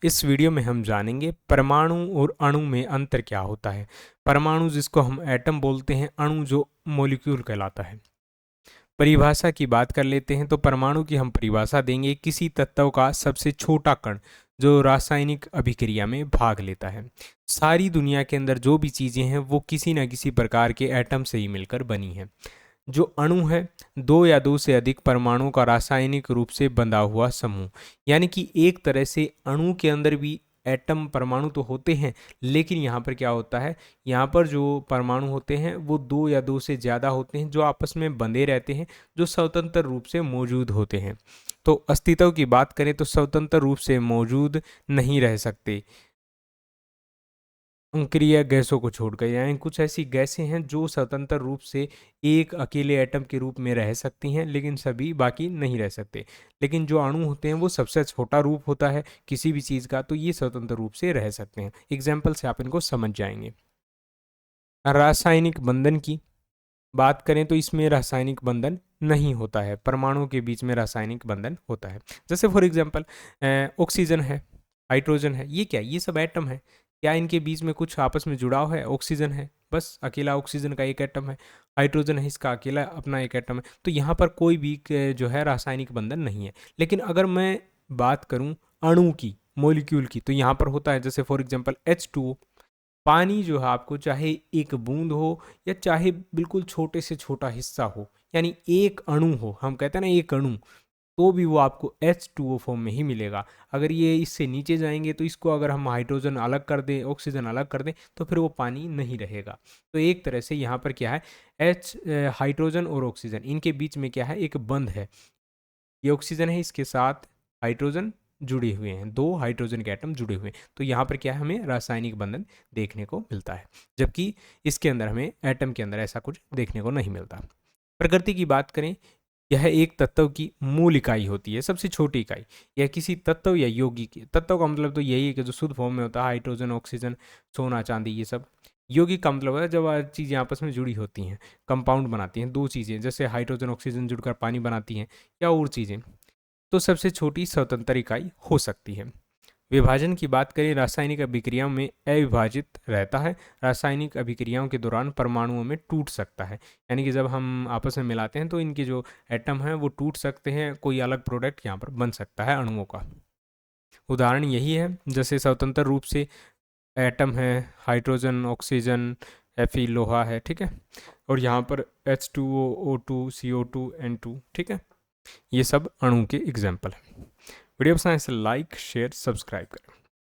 इस वीडियो में हम जानेंगे परमाणु और अणु में अंतर क्या होता है। परमाणु जिसको हम एटम बोलते हैं, अणु जो मॉलिक्यूल कहलाता है। परिभाषा की बात कर लेते हैं तो परमाणु की हम परिभाषा देंगे किसी तत्व का सबसे छोटा कण जो रासायनिक अभिक्रिया में भाग लेता है। सारी दुनिया के अंदर जो भी चीज़ें हैं वो किसी न किसी प्रकार के एटम से ही मिलकर बनी हैं। जो अणु है, दो या दो से अधिक परमाणुओं का रासायनिक रूप से बंधा हुआ समूह, यानी कि एक तरह से अणु के अंदर भी एटम परमाणु तो होते हैं, लेकिन यहाँ पर क्या होता है, यहाँ पर जो परमाणु होते हैं वो दो या दो से ज़्यादा होते हैं जो आपस में बंधे रहते हैं, जो स्वतंत्र रूप से मौजूद होते हैं। तो अस्तित्व की बात करें तो स्वतंत्र रूप से मौजूद नहीं रह सकते अंक्रिय गैसों को छोड़कर, यानी कुछ ऐसी गैसें हैं जो स्वतंत्र रूप से एक अकेले एटम के रूप में रह सकती हैं, लेकिन सभी बाकी नहीं रह सकते। लेकिन जो अणु होते हैं वो सबसे छोटा रूप होता है किसी भी चीज़ का, तो ये स्वतंत्र रूप से रह सकते हैं। एग्जाम्पल से आप इनको समझ जाएंगे। रासायनिक बंधन की बात करें तो इसमें रासायनिक बंधन नहीं होता है, परमाणुओं के बीच में रासायनिक बंधन होता है। जैसे फॉर एग्जाम्पल ऑक्सीजन है, हाइड्रोजन है, ये क्या, ये सब एटम है। क्या इनके बीच में कुछ आपस में जुड़ाव है? ऑक्सीजन है, बस अकेला ऑक्सीजन का एक एटम है। हाइड्रोजन है, इसका अकेला अपना एक एटम है। तो यहाँ पर कोई भी जो है रासायनिक बंधन नहीं है। लेकिन अगर मैं बात करूँ अणु की, मॉलिक्यूल की, तो यहाँ पर होता है। जैसे फॉर एग्जाम्पल H2O, पानी जो है आपको चाहे एक बूंद हो या चाहे बिल्कुल छोटे से छोटा हिस्सा हो, यानी एक अणु हो, हम कहते हैं ना एक अणु, तो भी वो आपको H2O फॉर्म में ही मिलेगा। अगर ये इससे नीचे जाएंगे तो इसको अगर हम हाइड्रोजन अलग कर दें, ऑक्सीजन अलग कर दें, तो फिर वो पानी नहीं रहेगा। तो एक तरह से यहाँ पर क्या है, हाइड्रोजन और ऑक्सीजन, इनके बीच में क्या है, एक बंध है। ये ऑक्सीजन है, इसके साथ हाइड्रोजन जुड़े हुए हैं, दो हाइड्रोजन के एटम जुड़े हुए हैं। तो यहाँ पर क्या है, हमें रासायनिक बंधन देखने को मिलता है, जबकि इसके अंदर हमें एटम के अंदर ऐसा कुछ देखने को नहीं मिलता। प्रकृति की बात करें, यह एक तत्व की मूल इकाई होती है, सबसे छोटी इकाई। यह किसी तत्व या यौगिक की, तत्व का मतलब तो यही है कि जो शुद्ध फॉर्म में होता है, हाइड्रोजन, ऑक्सीजन, सोना, चांदी, ये सब। यौगिक का मतलब है जब चीज़ें आपस में जुड़ी होती हैं, कंपाउंड बनाती हैं, दो चीज़ें, जैसे हाइड्रोजन ऑक्सीजन जुड़कर पानी बनाती हैं या और चीज़ें। तो सबसे छोटी स्वतंत्र इकाई हो सकती है। विभाजन की बात करें, रासायनिक अभिक्रियाओं में अविभाजित रहता है। रासायनिक अभिक्रियाओं के दौरान परमाणुओं में टूट सकता है, यानी कि जब हम आपस में मिलाते हैं तो इनके जो एटम हैं वो टूट सकते हैं, कोई अलग प्रोडक्ट यहाँ पर बन सकता है अणुओं का। उदाहरण यही है, जैसे स्वतंत्र रूप से एटम है, हाइड्रोजन, ऑक्सीजन, Fe लोहा है, ठीक है, और यहाँ पर H2O, O2, CO2, N2, ठीक है। ये सब अणु के एग्जाम्पल हैं। वीडियो पसंद आए तो लाइक, शेयर, सब्सक्राइब करें।